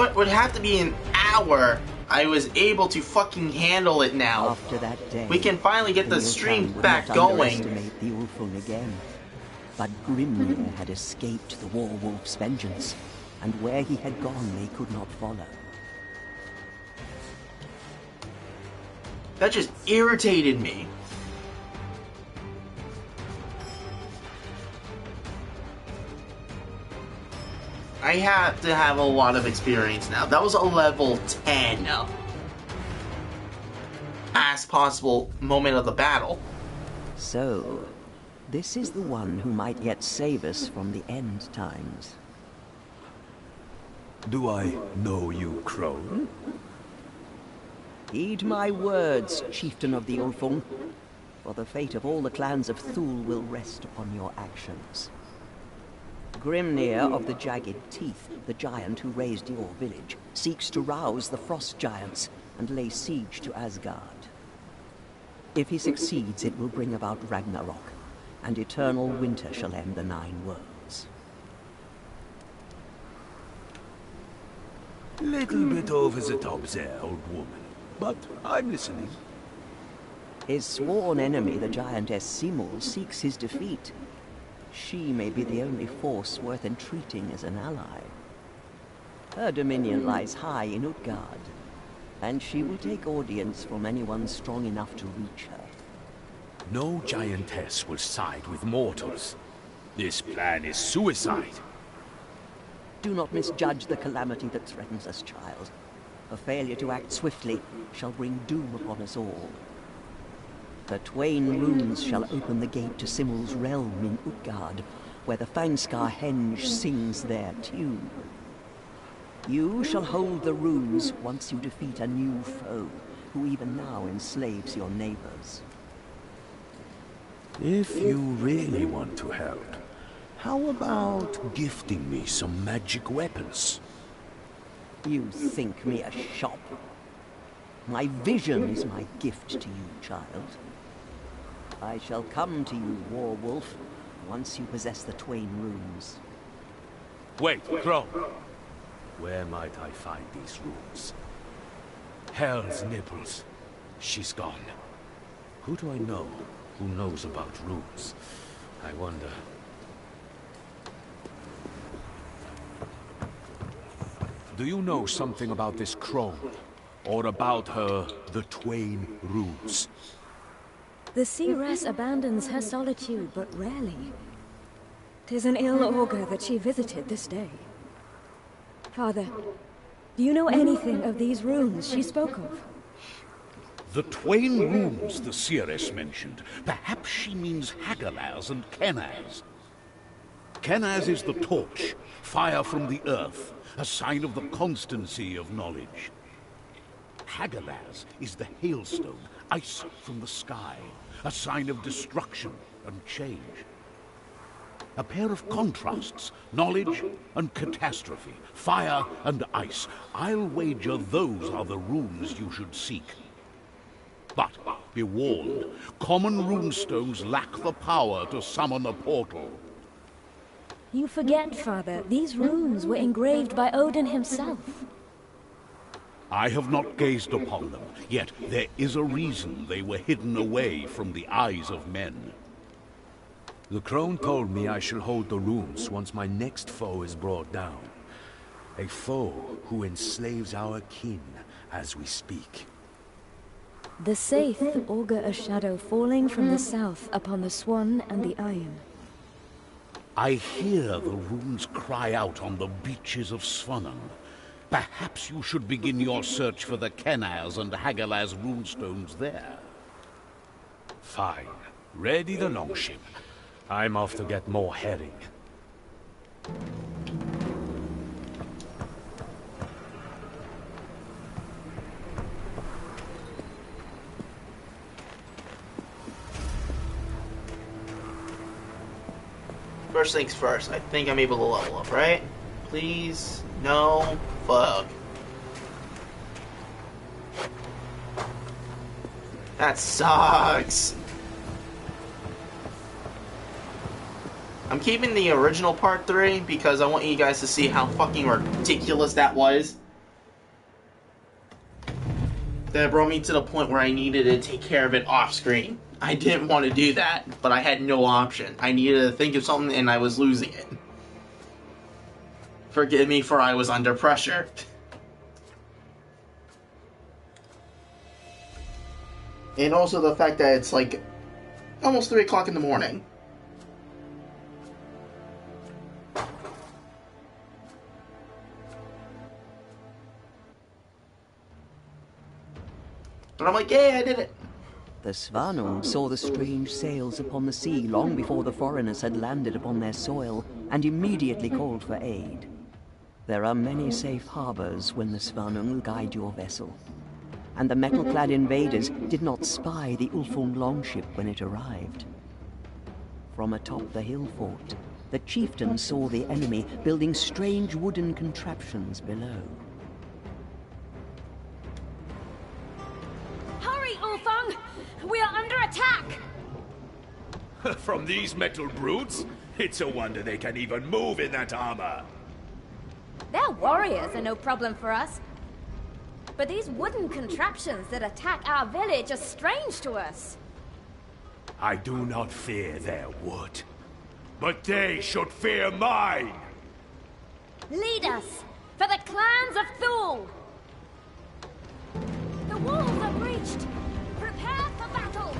what would have to be an hour, I was able to fucking handle it now. After that day, we can finally get the stream back going. Underestimate the Ulfung again. But Grimnir had escaped the Warwolf's vengeance, and where he had gone they could not follow. That just irritated me. I have to have a lot of experience now. That was a level 10. As possible moment of the battle. So, this is the one who might yet save us from the end times. Do I know you, crone? Heed my words, chieftain of the Ulfung, for the fate of all the clans of Thule will rest upon your actions. Grimnir of the Jagged Teeth, the giant who raised your village, seeks to rouse the frost giants and lay siege to Asgard. If he succeeds, it will bring about Ragnarok, and eternal winter shall end the 9 worlds. Little bit over the top there, old woman. But I'm listening. His sworn enemy, the giantess Simul, seeks his defeat. She may be the only force worth entreating as an ally. Her dominion lies high in Midgard, and she will take audience from anyone strong enough to reach her. No giantess will side with mortals. This plan is suicide. Do not misjudge the calamity that threatens us, child. A failure to act swiftly shall bring doom upon us all. The Twain runes shall open the gate to Simul's realm in Midgard, where the Fangskar Henge sings their tune. You shall hold the runes once you defeat a new foe, who even now enslaves your neighbors. If you really want to help, how about gifting me some magic weapons? You think me a shop? My vision is my gift to you, child. I shall come to you, Warwolf, once you possess the Twain runes. Wait, Crow. Where might I find these runes? Hell's nipples. She's gone. Who do I know who knows about runes? I wonder. Do you know something about this crone? Or about the Twain runes? The seeress abandons her solitude, but rarely. 'Tis an ill augur that she visited this day. Father, do you know anything of these runes she spoke of? The Twain runes the seeress mentioned. Perhaps she means Hagalaz and Kenaz. Kenaz is the torch, fire from the earth, a sign of the constancy of knowledge. Hagalaz is the hailstone, ice from the sky, a sign of destruction and change. A pair of contrasts, knowledge and catastrophe, fire and ice. I'll wager those are the runes you should seek. But be warned, common runestones lack the power to summon a portal. You forget, Father, these runes were engraved by Odin himself. I have not gazed upon them, yet there is a reason they were hidden away from the eyes of men. The crone told me I shall hold the runes once my next foe is brought down. A foe who enslaves our kin as we speak. The Saith augur a shadow falling from the south upon the Swan and the Iron. I hear the runes cry out on the beaches of Svannon. Perhaps you should begin your search for the Kenaz and Hagalaz runestones there. Fine. Ready the longship. I'm off to get more herring. First things first, I think I'm able to level up, right? Please? No? Fuck. That sucks. I'm keeping the original part 3 because I want you guys to see how fucking ridiculous that was. that brought me to the point where I needed to take care of it off screen. I didn't want to do that, but I had no option. I needed to think of something and I was losing it. Forgive me for I was under pressure. And also the fact that it's like almost 3 o'clock in the morning. But I'm like, yay, I did it. The Svanung saw the strange sails upon the sea long before the foreigners had landed upon their soil, and immediately called for aid. There are many safe harbors when the Svanung guide your vessel, and the metal-clad invaders did not spy the Ulfung longship when it arrived. From atop the hill fort, the chieftain saw the enemy building strange wooden contraptions below. Hurry, Ulfung! We are under attack! From these metal brutes? It's a wonder they can even move in that armor. Their warriors are no problem for us. But these wooden contraptions that attack our village are strange to us. I do not fear their wood, but they should fear mine! Lead us, for the clans of Thule! The walls are breached! Prepare for battle!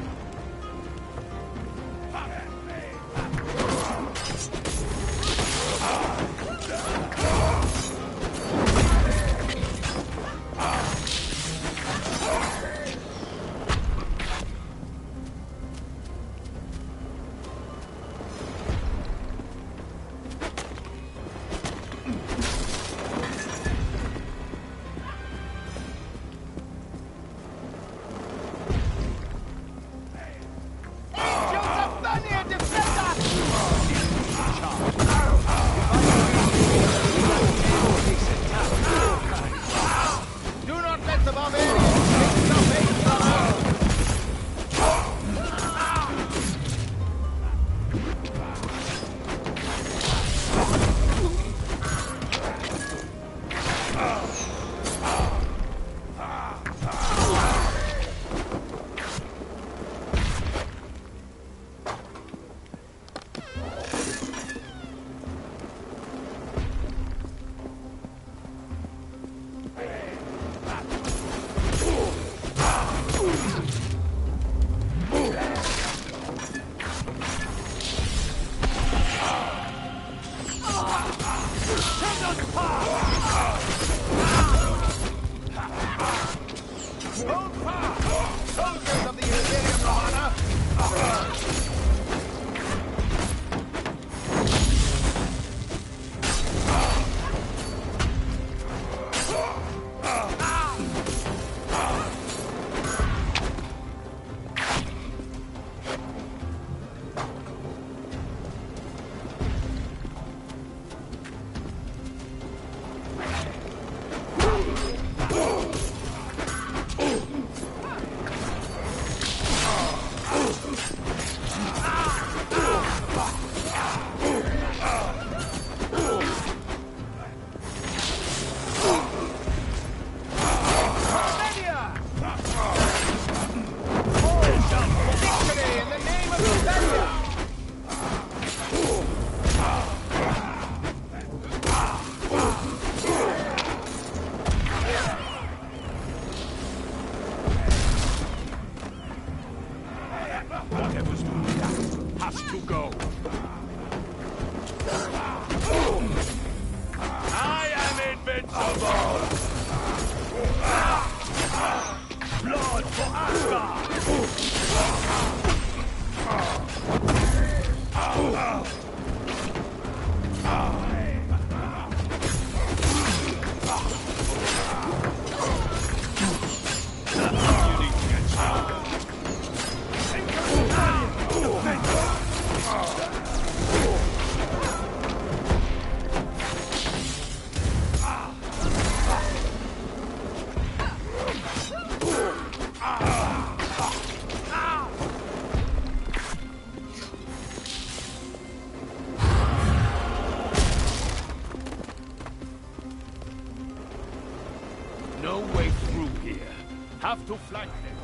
Have to flank them.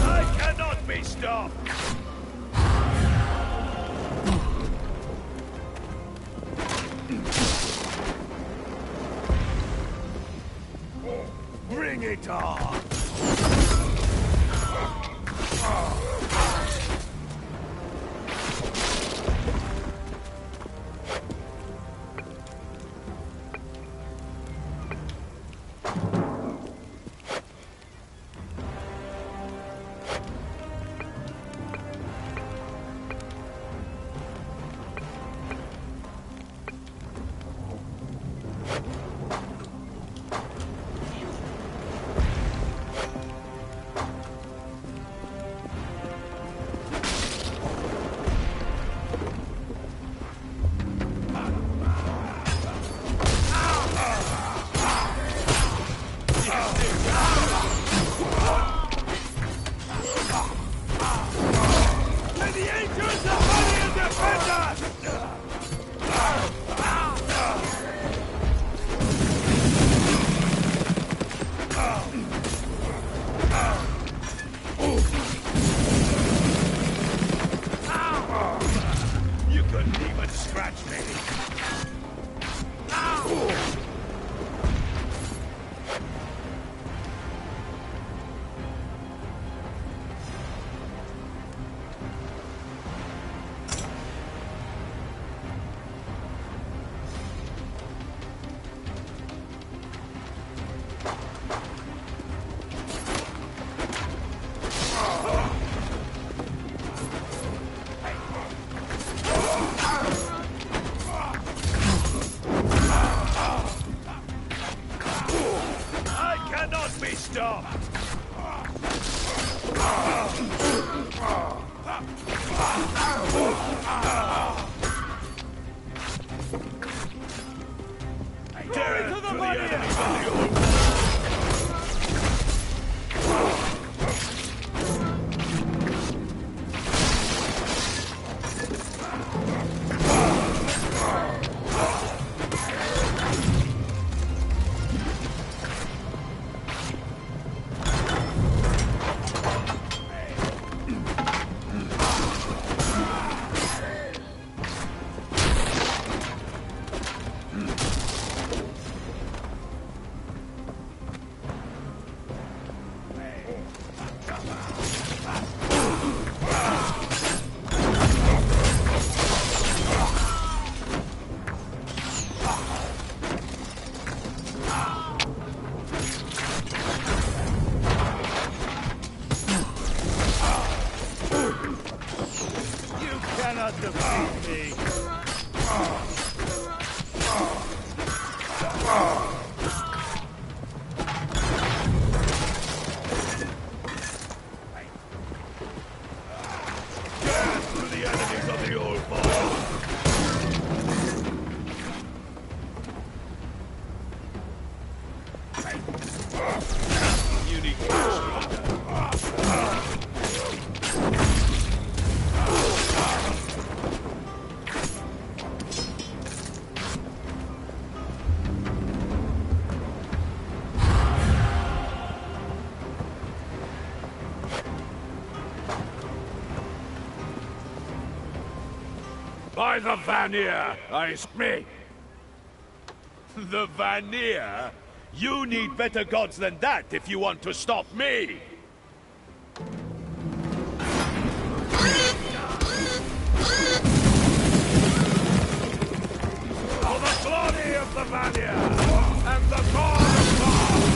I cannot be stopped! Bring it on! By the Vanir, me. The Vanir? You need better gods than that if you want to stop me! For the glory of the Vanir, and the God of God!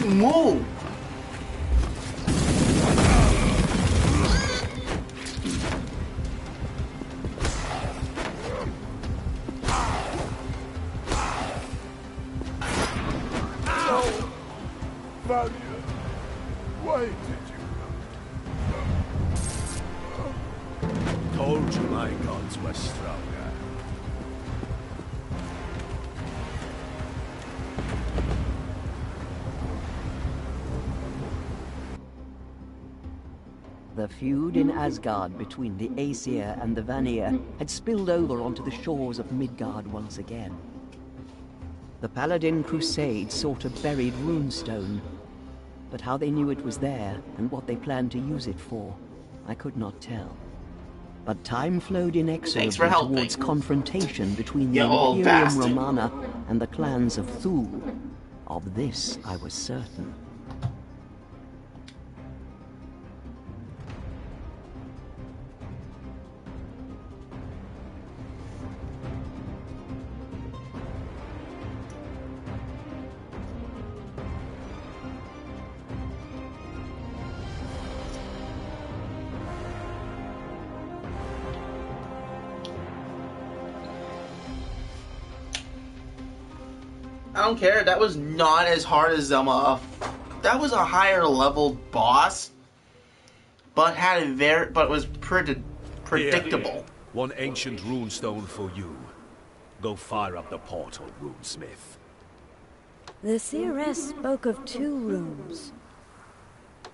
Move! Valiant, why did you? Told you my gods were stronger. The feud in Asgard between the Aesir and the Vanir had spilled over onto the shores of Midgard once again. The Paladin Crusade sought a buried runestone, but how they knew it was there and what they planned to use it for, I could not tell. But time flowed inexorably towards confrontation between the Imperium Romana and the clans of Thule. Of this I was certain. I don't care. That was not as hard as Zelma. That was a higher level boss, but had a was predictable. Here. One ancient runestone for you. Go fire up the portal, runesmith. The seeress spoke of 2 rooms.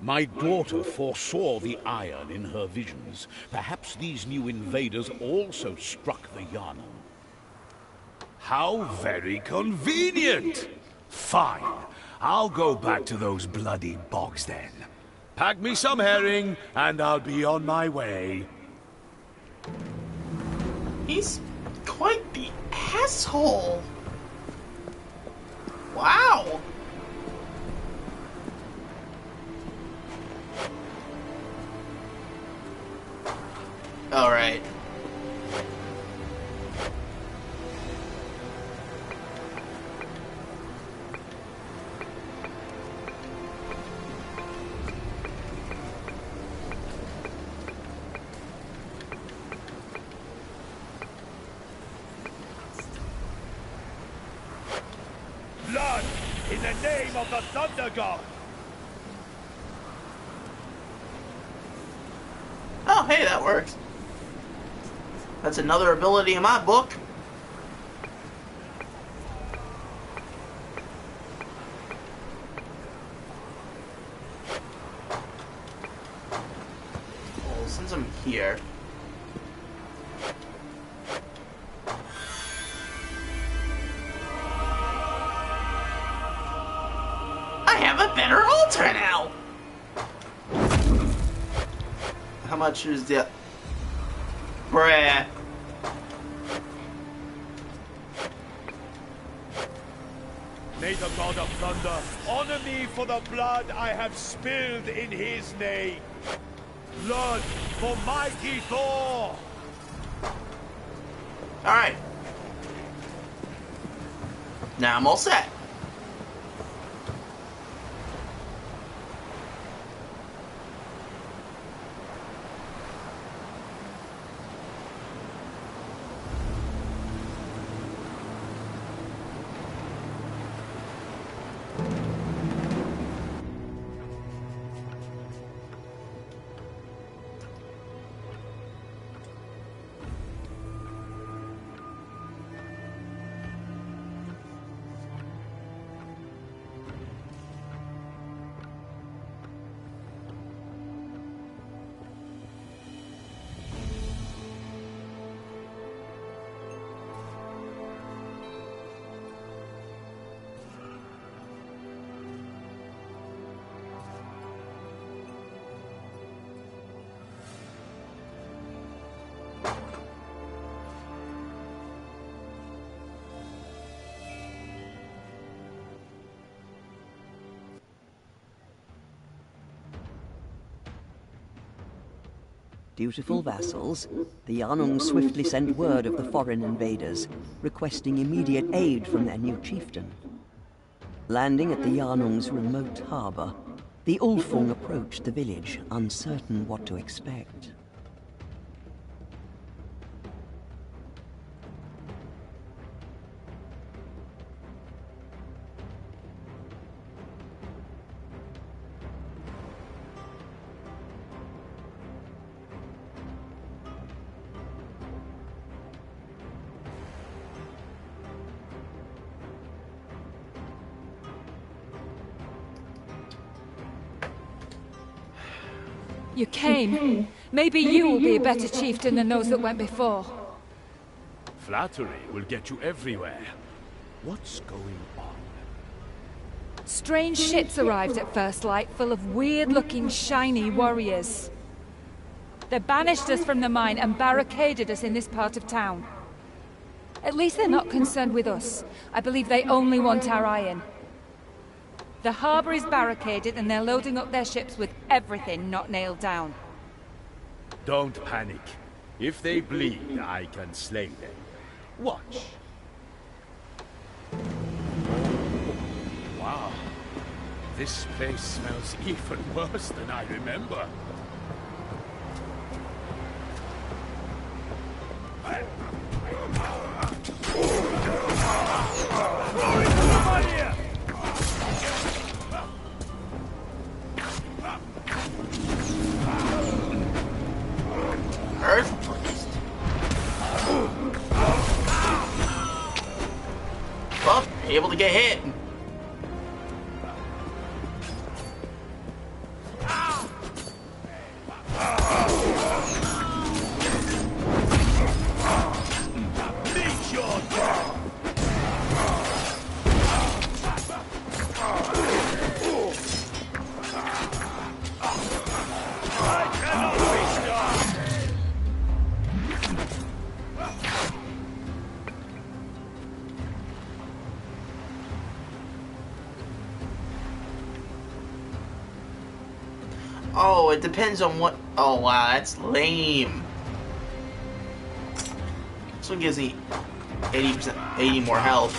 My daughter foresaw the iron in her visions. Perhaps these new invaders also struck the Yharnam. How very convenient! Fine. I'll go back to those bloody bogs then. Pack me some herring, and I'll be on my way. He's quite the asshole. Wow. All right. Blood! In the name of the Thunder God! hey, that works. That's another ability in my book. Well, since I'm here... I have a better altar now! How much is the... Bruh. May the god of thunder honor me for the blood I have spilled in his name. Blood for mighty Thor! Alright. Now I'm all set. Dutiful vassals, the Yarnung swiftly sent word of the foreign invaders, requesting immediate aid from their new chieftain. Landing at the Yarnung's remote harbor, the Ulfung approached the village, uncertain what to expect. You came. Maybe you will be a better chieftain than those that went before. Flattery will get you everywhere. What's going on? Strange ships arrived at First Light full of weird-looking, shiny warriors. They banished us from the mine and barricaded us in this part of town. At least they're not concerned with us. I believe they only want our iron. The harbor is barricaded and they're loading up their ships with everything not nailed down. Don't panic. If they bleed, I can slay them. Watch. Wow. This place smells even worse than I remember. Earth Priest. Well, able to get hit. Oh, it depends on what... Oh, wow, that's lame. This one gives me 80%, 80 more health.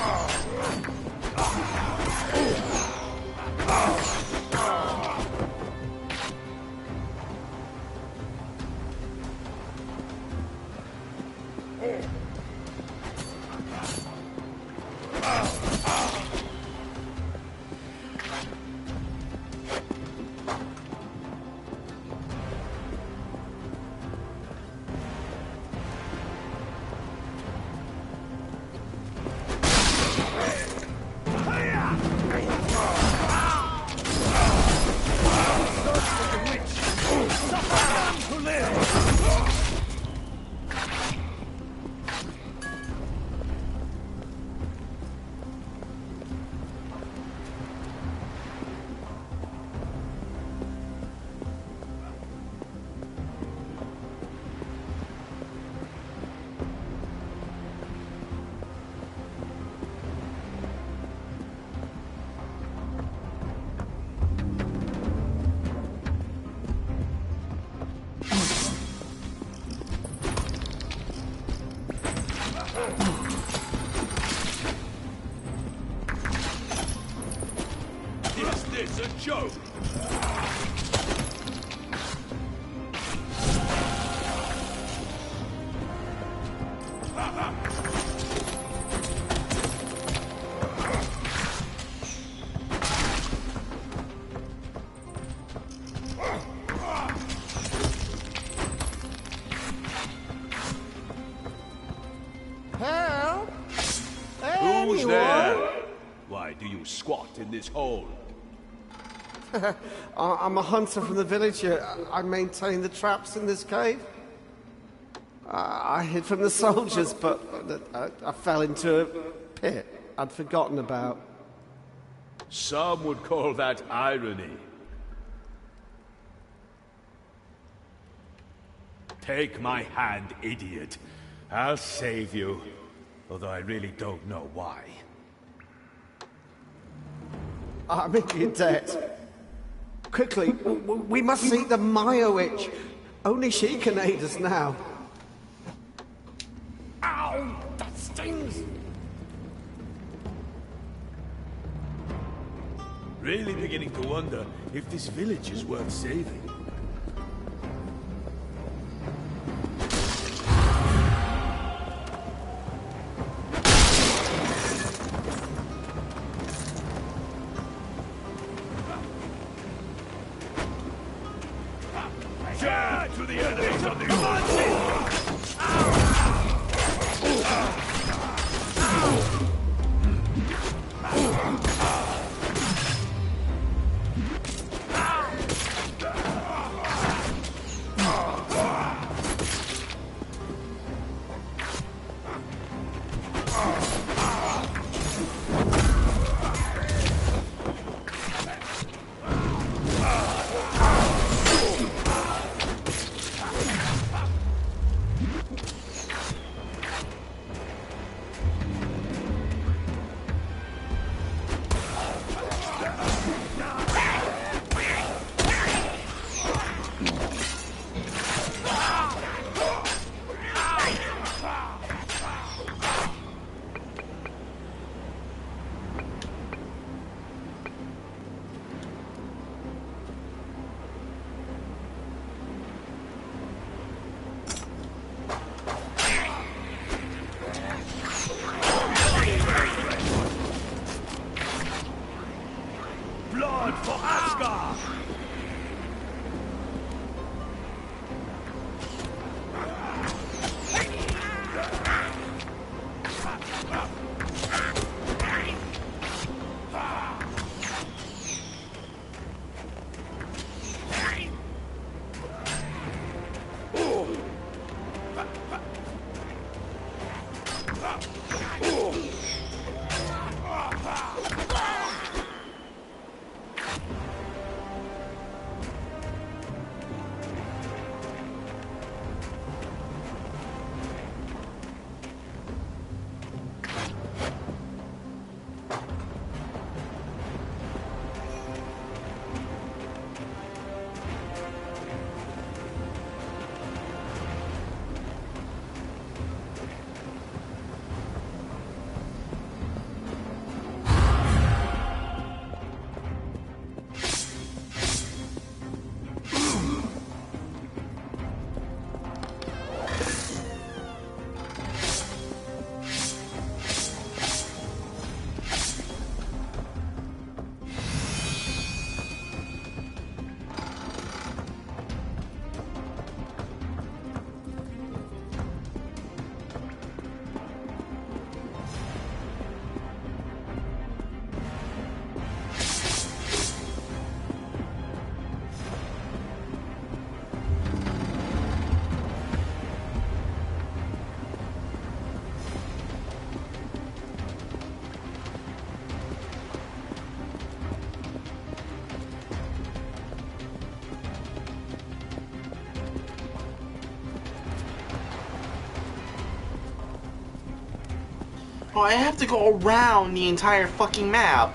a joke. Help! Who's there? Why do you squat in this hole? I'm a hunter from the village here. I maintain the traps in this cave. I hid from the soldiers, but I fell into a pit I'd forgotten about. Some would call that irony. Take my hand, idiot. I'll save you, although I really don't know why. I'm in your debt. Quickly, we must seek the Maya Witch. Only she can aid us now. Ow! That stings! Really beginning to wonder if this village is worth saving. To the enemies on the Oh, I have to go around the entire fucking map.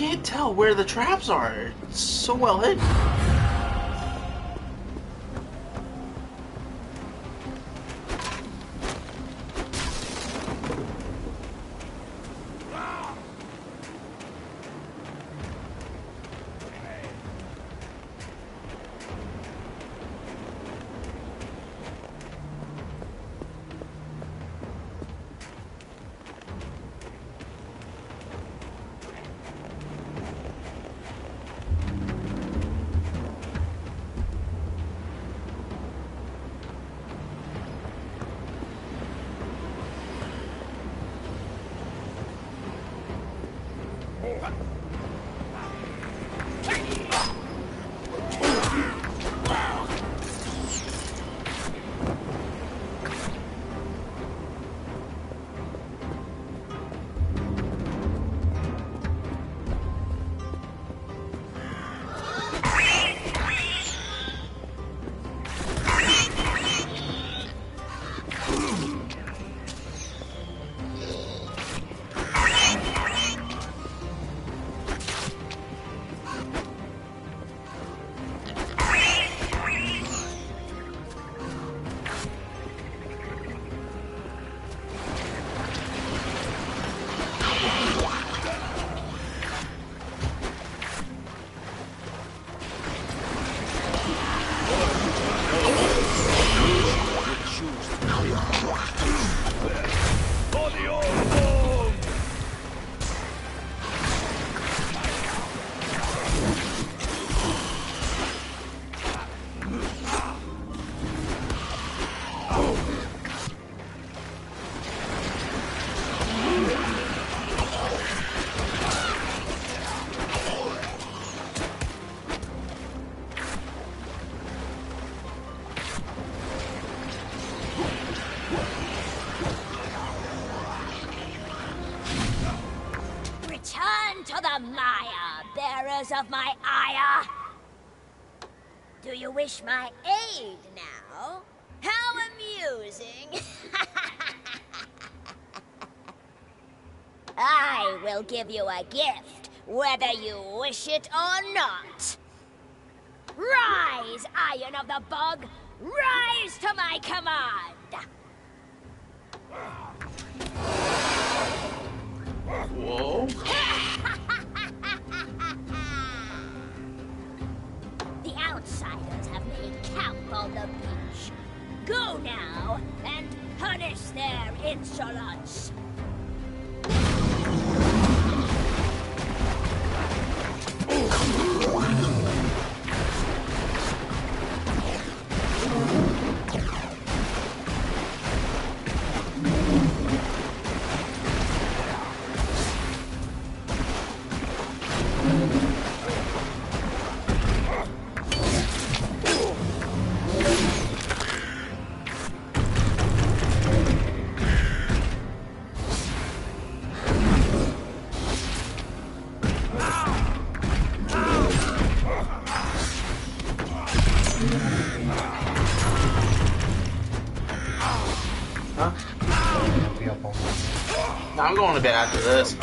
can't tell where the traps are. It's so well hidden. To the mire, bearers of my ire. Do you wish my aid now? How amusing. I will give you a gift, whether you wish it or not. Rise, Iron of the Bog! Rise to my command! Whoa. The outsiders have made camp on the beach. Go now and punish their insolence. I'm going to bed after this.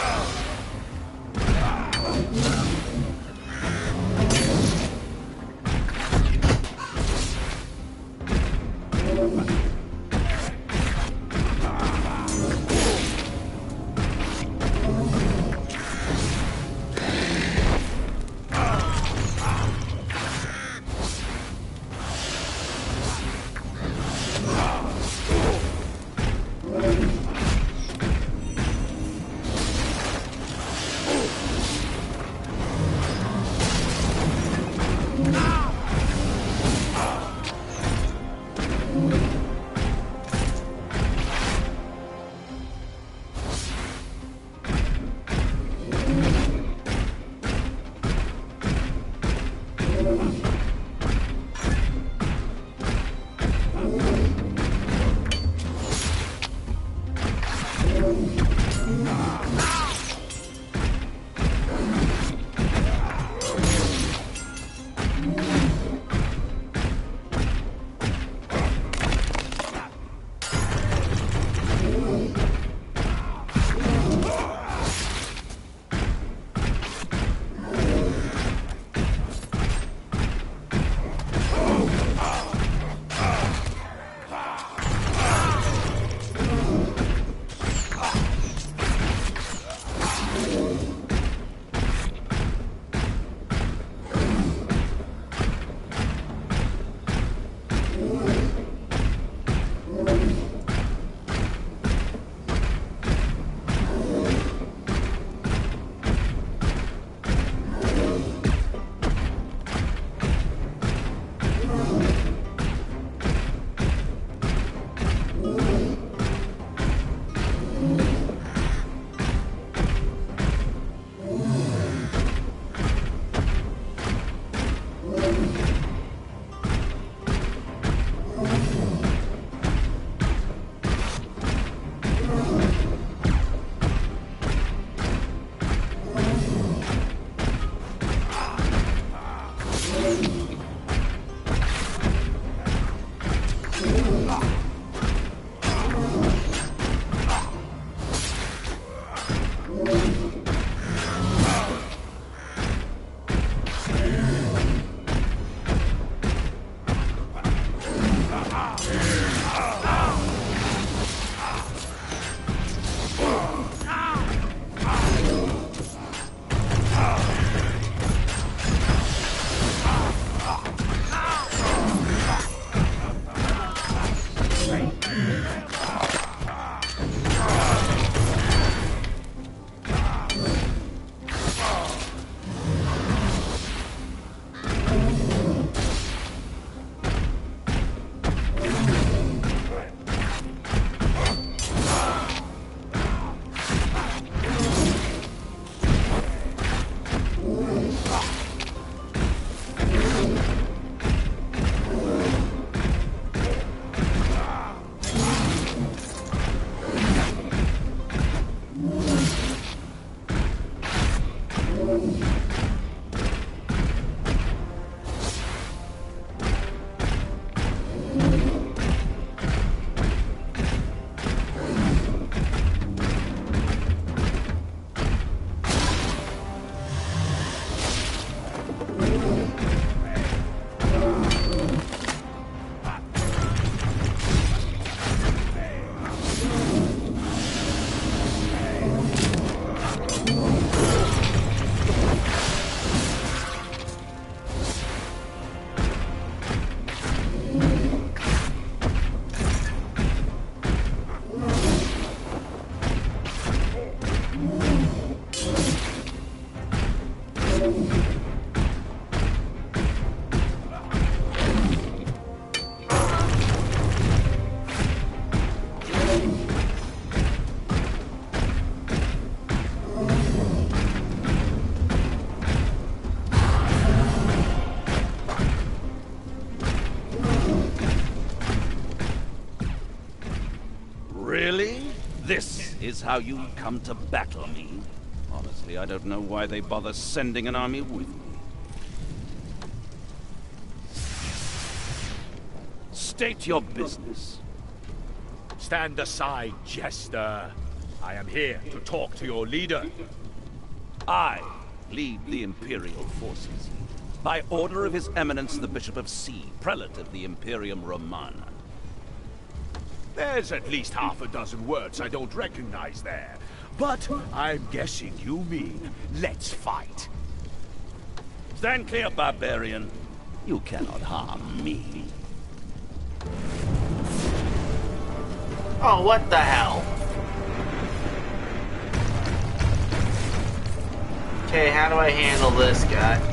This is how you come to battle me? Honestly, I don't know why they bother sending an army with me. State your business. Stand aside, jester. I am here to talk to your leader. I lead the Imperial forces. By order of His Eminence the Bishop of C, Prelate of the Imperium Romana. There's at least half a dozen words I don't recognize there. But I'm guessing you mean, let's fight. Stand clear, barbarian. You cannot harm me. Oh, what the hell? Okay, how do I handle this guy?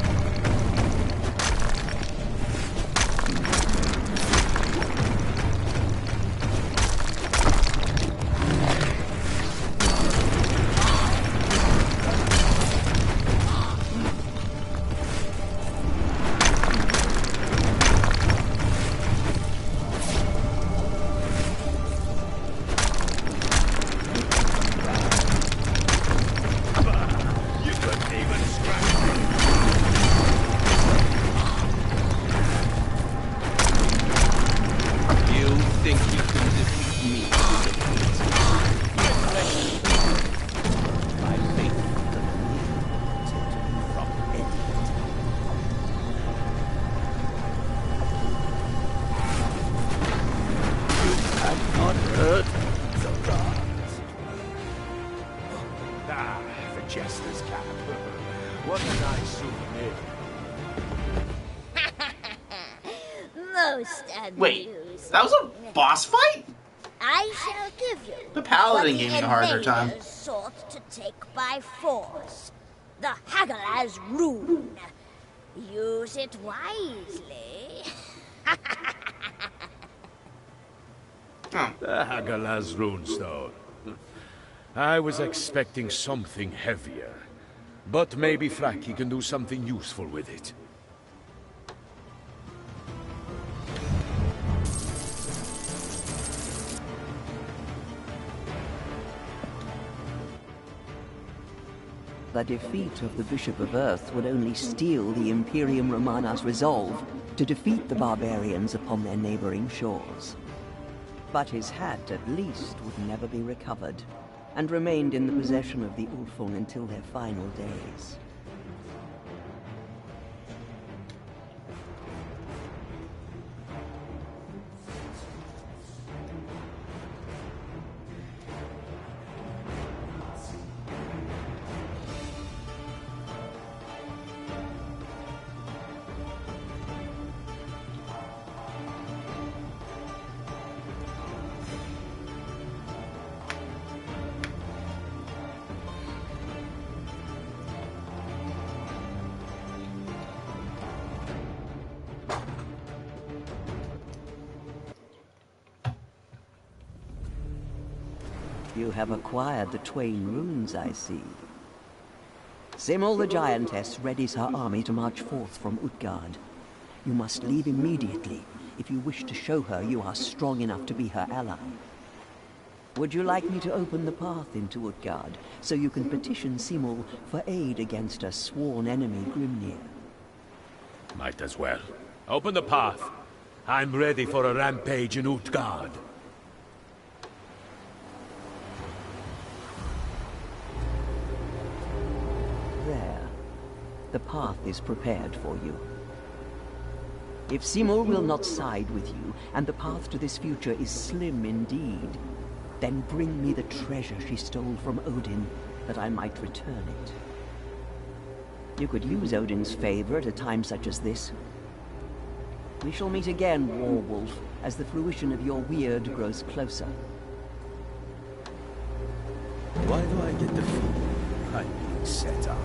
Jester's cap. What a nice souvenir. Most amusing. Wait, that was a boss fight? I shall give you The paladin what gave me the a harder time. invaders sought to take by force. The Hagalaz rune. Use it wisely. The Hagalaz runestone. I was expecting something heavier. But maybe Fraki can do something useful with it. the defeat of the Bishop of Earth would only steel the Imperium Romana's resolve to defeat the barbarians upon their neighboring shores. But his hat, at least, would never be recovered, and remained in the possession of the Ulfung until their final days. You have acquired the Twain runes, I see. Simul the Giantess readies her army to march forth from Utgard. You must leave immediately if you wish to show her you are strong enough to be her ally. Would you like me to open the path into Utgard, so you can petition Simul for aid against a sworn enemy, Grimnir? Might as well. Open the path. I'm ready for a rampage in Utgard. There. The path is prepared for you. If Simul will not side with you, and the path to this future is slim indeed, then bring me the treasure she stole from Odin, that I might return it. You could use Odin's favor at a time such as this. We shall meet again, Warwolf, as the fruition of your weird grows closer. Why do I get the feeling I'm being set up?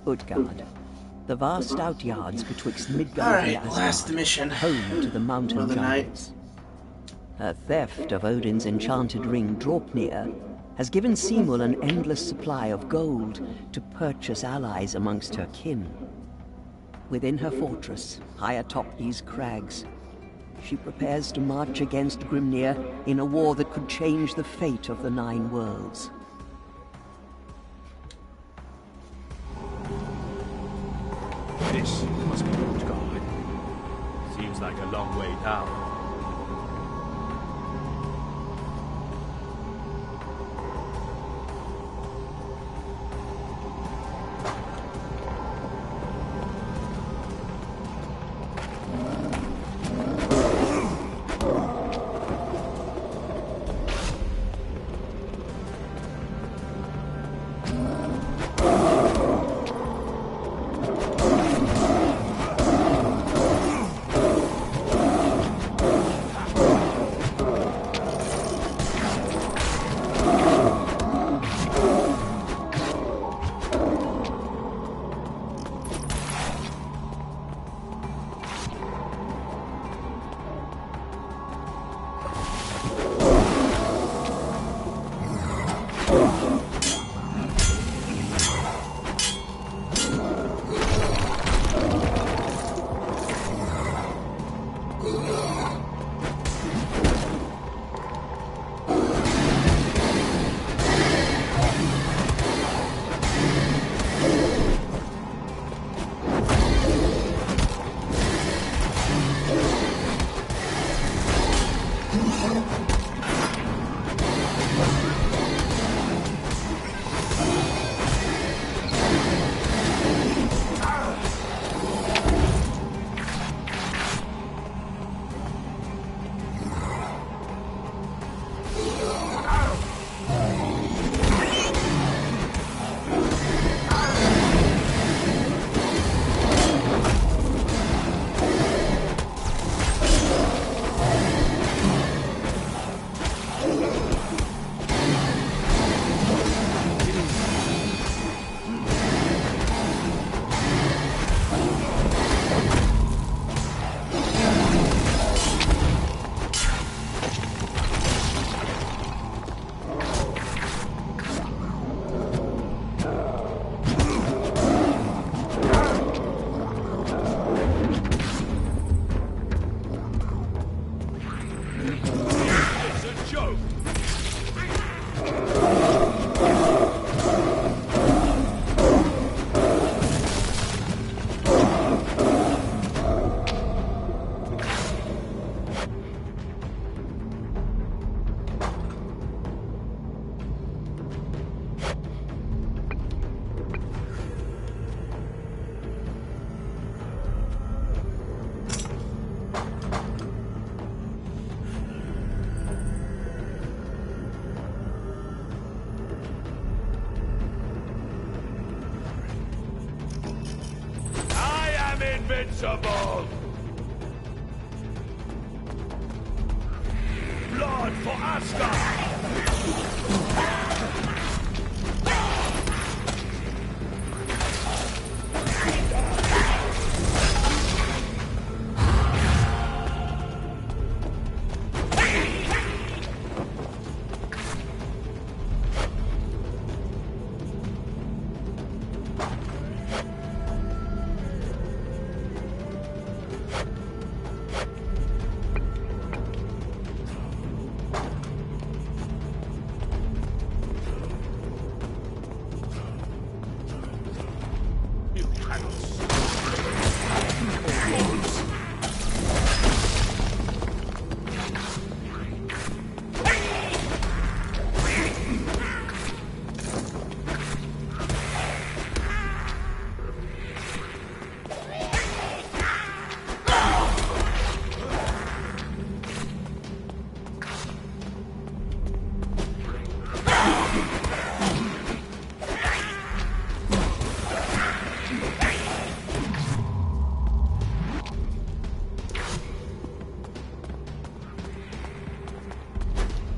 Utgard, the vast outyards betwixt Midgard Alright, and last Asgard, mission. home to the mountain For the night. giants. Her theft of Odin's enchanted ring Draupnir has given Simul an endless supply of gold to purchase allies amongst her kin. Within her fortress, high atop these crags, she prepares to march against Grimnir in a war that could change the fate of the Nine Worlds. This must be Midgard. Seems like a long way down. invincible! Blood for Asgard!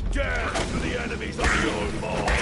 Death to the enemies of the old lord!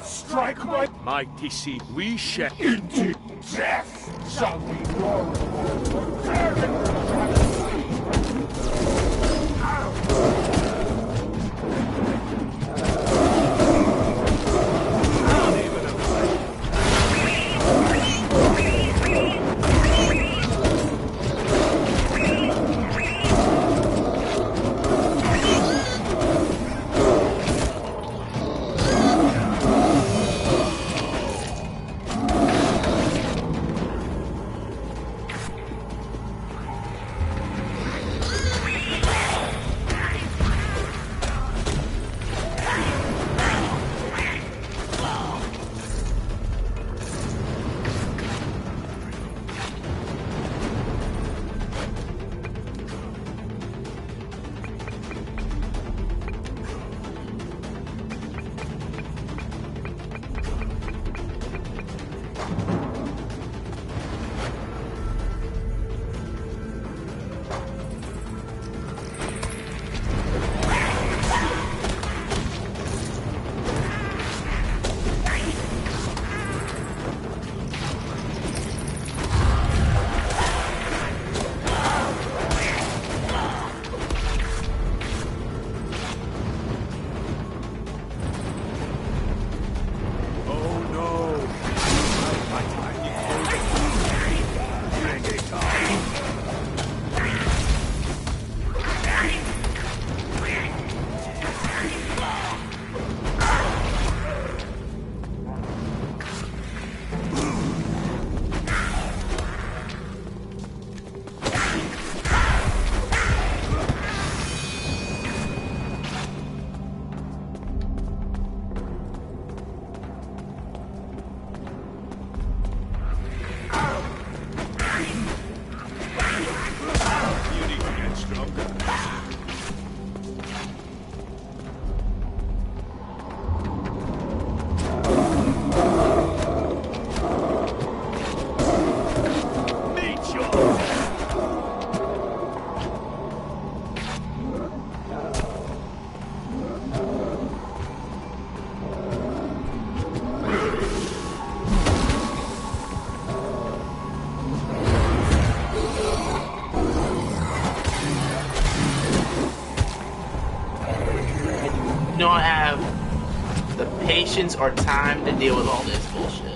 Strike my mighty sea, we shall into death shall we roll. not have the patience or time to deal with all this bullshit.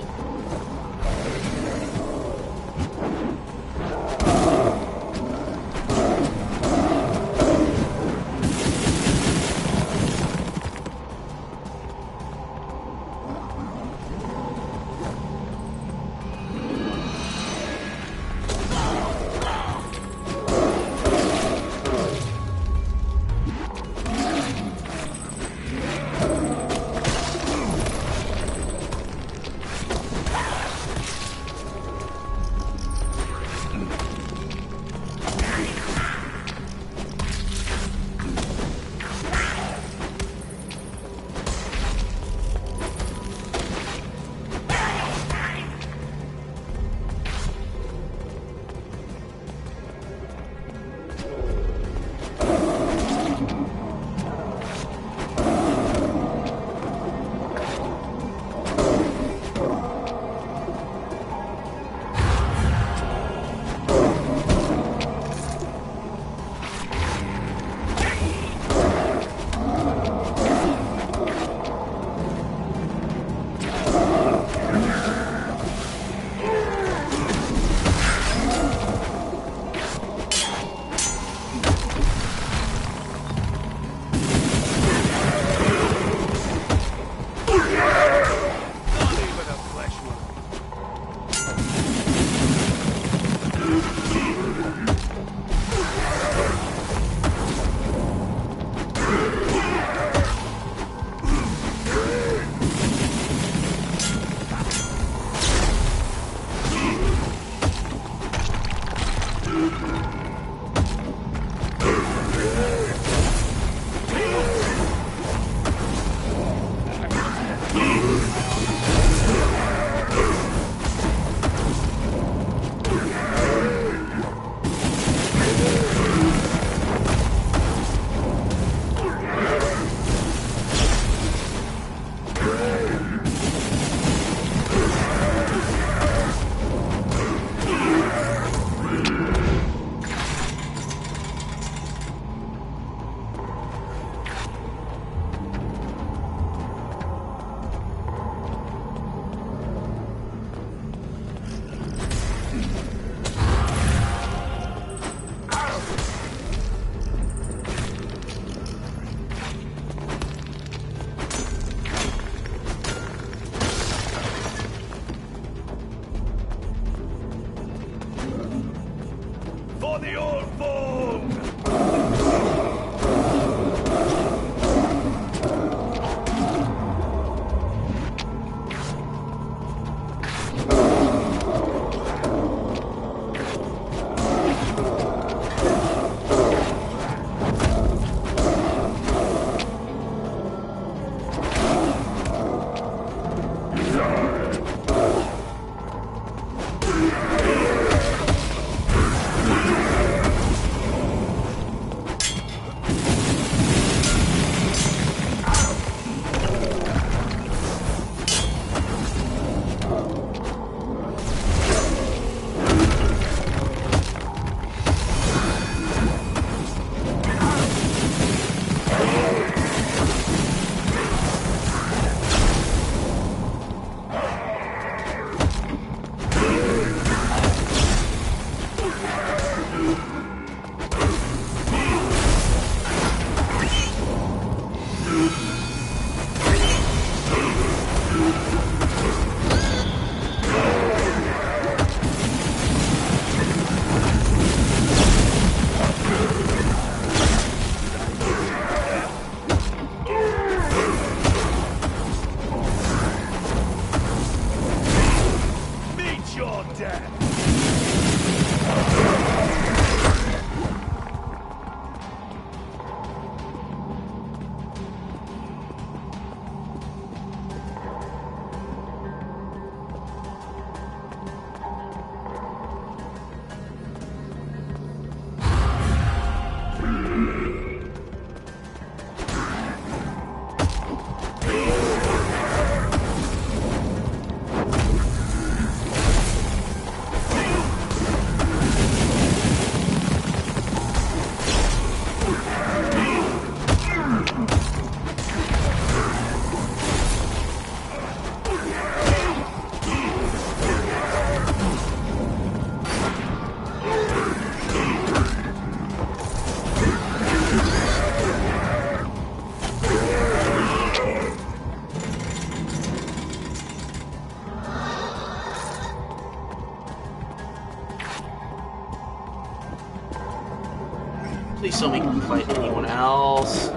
else.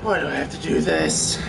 Why do I have to do this?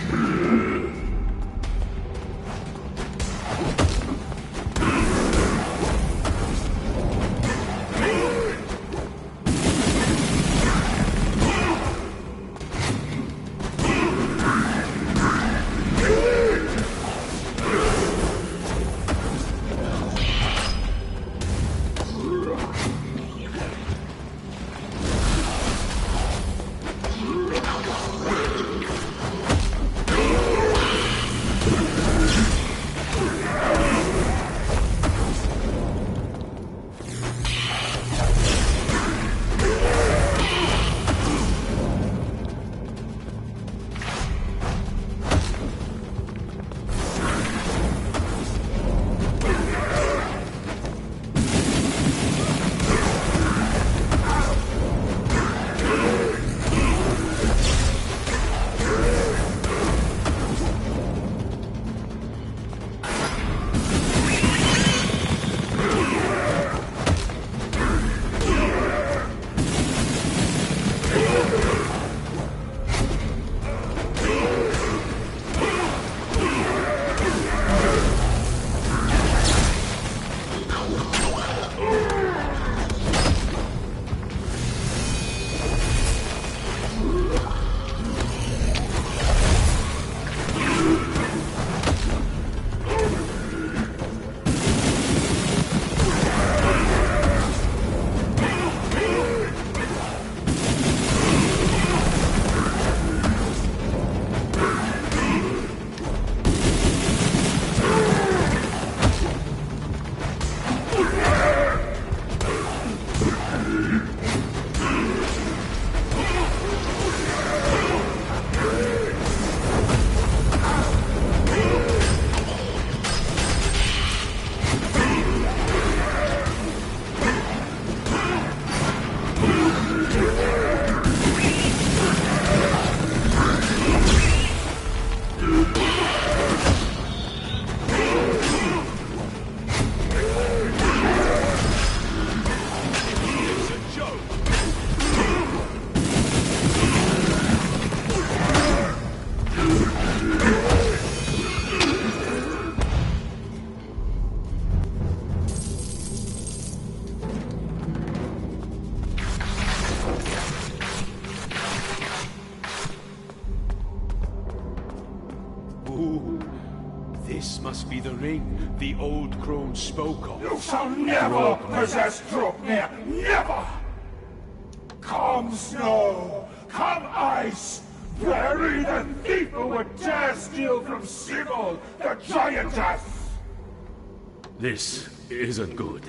This must be the ring the old crone spoke of. You shall never possess Draupnir! Never! Come snow! Come ice! Bury the thief who would dare steal from Sigurd, the giantess! This isn't good.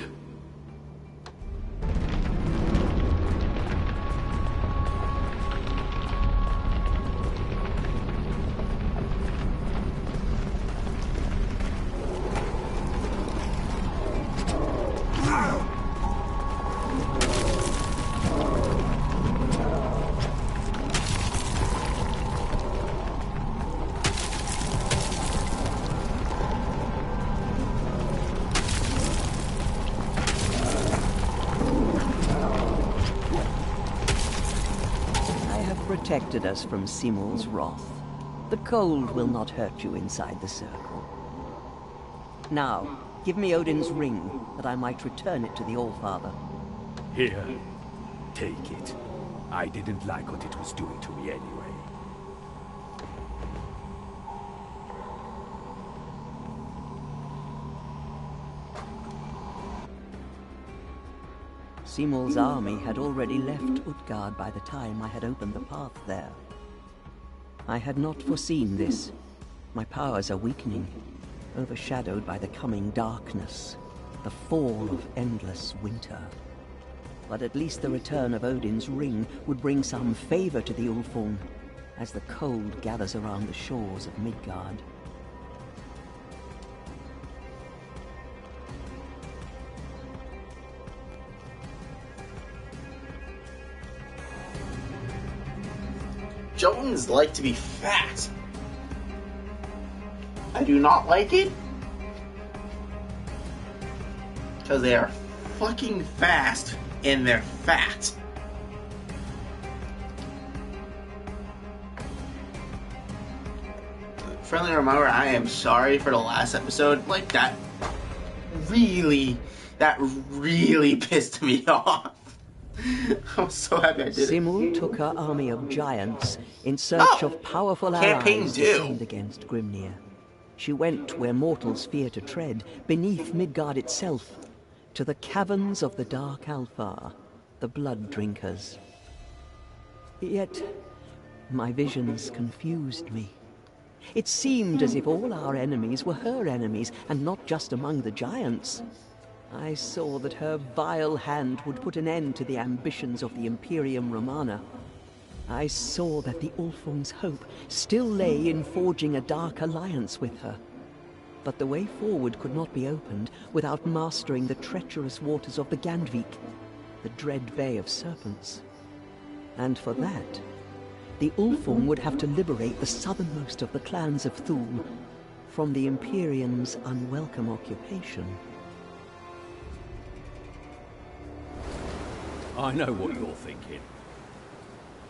Protected us from Simul's wrath. The cold will not hurt you inside the circle. Now, give me Odin's ring, that I might return it to the Allfather. Here, take it. I didn't like what it was doing to me anyway. Simul's army had already left Utgard by the time I had opened the path there. I had not foreseen this. My powers are weakening, overshadowed by the coming darkness, the fall of endless winter. But at least the return of Odin's ring would bring some favor to the Ulfung, as the cold gathers around the shores of Midgard. Jotuns like to be fat. I do not like it. Because they are fucking fast and they're fat. Friendly reminder, I am sorry for the last episode. Like, that really pissed me off. I'm so happy I did it. Simul took her army of giants in search of powerful allies to send against Grimnir. She went where mortals fear to tread, beneath Midgard itself, to the caverns of the Dark Alfar, the Blood Drinkers. Yet, my visions confused me. It seemed as if all our enemies were her enemies, and not just among the giants. I saw that her vile hand would put an end to the ambitions of the Imperium Romana. I saw that the Ulfung's hope still lay in forging a dark alliance with her. But the way forward could not be opened without mastering the treacherous waters of the Gandvik, the dread Bay of Serpents. And for that, the Ulfung would have to liberate the southernmost of the clans of Thul from the Imperium's unwelcome occupation. I know what you're thinking.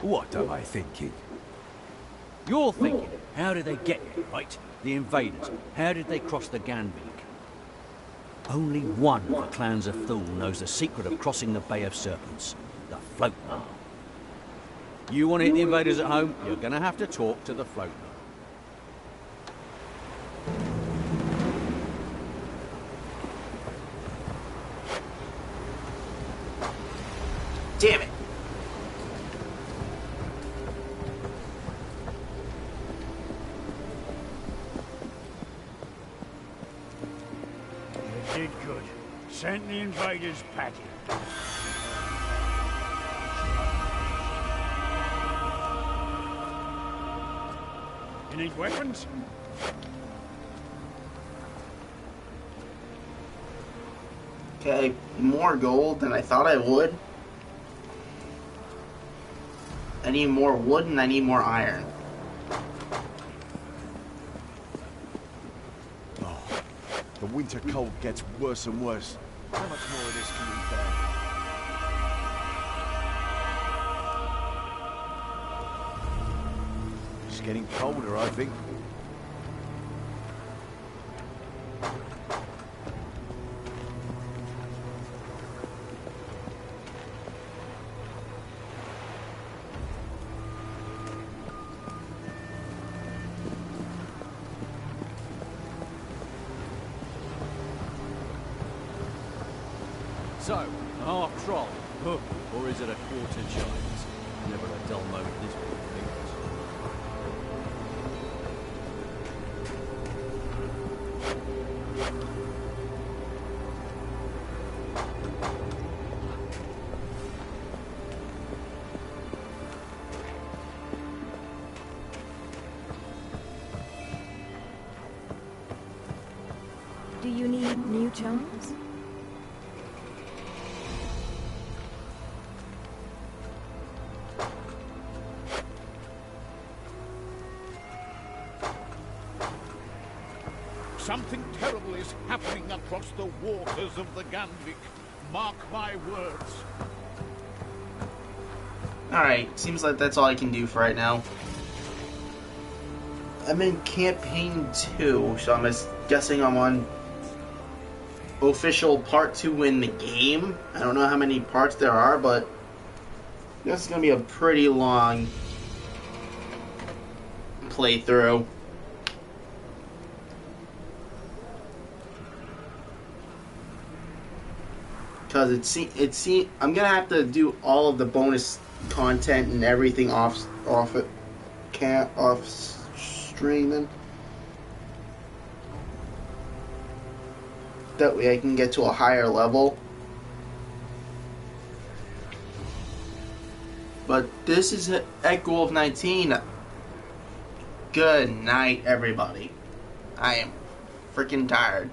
What am I thinking? You're thinking, how did they get here, right? The invaders. How did they cross the Gandvik? Only one of the clans of Thul knows the secret of crossing the Bay of Serpents. The Floatman. You want to hit the invaders at home, you're going to have to talk to the Floatman. Damn it. You did good. Sent the invaders packing. You need weapons? Okay, more gold than I thought I would. I need more wood and I need more iron. Oh, the winter cold gets worse and worse. How much more of this can we bear? It's getting colder, I think. So, a half troll, or is it a quarter giant? Never a dull moment this big fingers. Do you need new charms? Something terrible is happening across the waters of the Gandvik. Mark my words. Alright, seems like that's all I can do for right now. I'm in campaign 2, so I'm guessing I'm on official part 2 in the game. I don't know how many parts there are, but this is going to be a pretty long playthrough. Because I'm gonna have to do all of the bonus content and everything off streaming. That way I can get to a higher level. But this is Eolf 19. Good night, everybody. I am freaking tired.